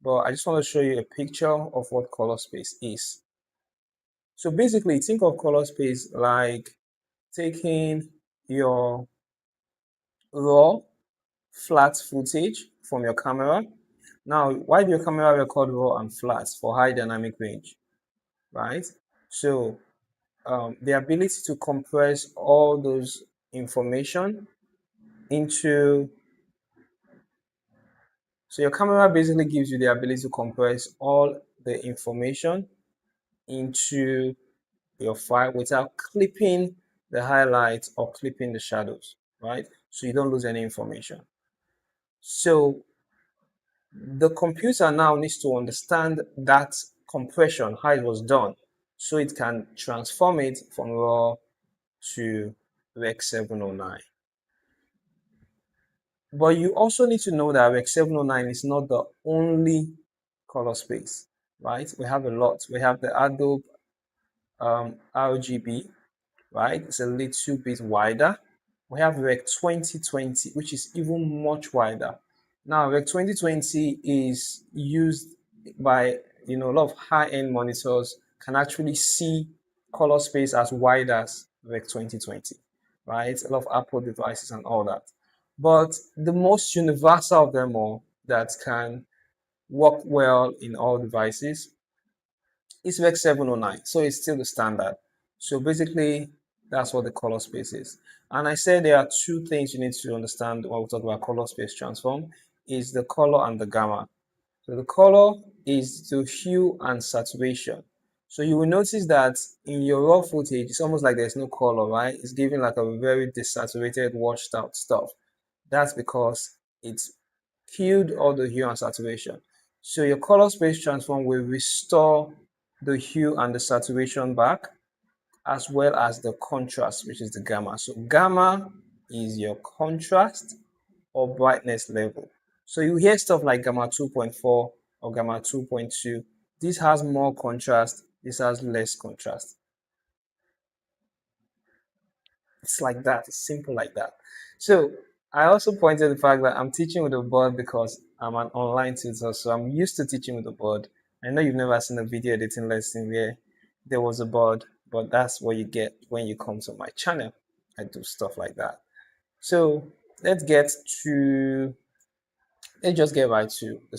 but I just want to show you a picture of what color space is. So basically, think of color space like taking your raw flat footage from your camera. Now, why do your camera record raw and flat? For high dynamic range, right? So the ability to compress all those information into, so your camera basically gives you the ability to compress all the information into your file without clipping the highlights or clipping the shadows, right? So you don't lose any information. So the computer now needs to understand that compression, how it was done, so it can transform it from raw to Rec 709. But you also need to know that Rec 709 is not the only color space, right? We have a lot. We have the Adobe RGB, right? It's a little bit wider. We have Rec 2020, which is even much wider. Now, Rec 2020 is used by a lot of high-end monitors can actually see color space as wide as Rec 2020, right? A lot of Apple devices and all that. But the most universal of them all that can work well in all devices is Rec 709. So it's still the standard. So basically, that's what the color space is. And I said there are two things you need to understand when we talk about color space transform is the color and the gamma. So the color is the hue and saturation. So you will notice that in your raw footage, it's almost like there's no color, right? It's giving like a very desaturated, washed out stuff. That's because it's killed all the hue and saturation. So your color space transform will restore the hue and the saturation back, as well as the contrast, which is the gamma. So gamma is your contrast or brightness level. So you hear stuff like gamma 2.4 or gamma 2.2. This has more contrast, this has less contrast. It's like that, it's simple like that. So I also pointed the fact that I'm teaching with a board because I'm an online tutor, so I'm used to teaching with a board. I know you've never seen a video editing lesson where there was a board, but that's what you get when you come to my channel. I do stuff like that. So let's just get right to the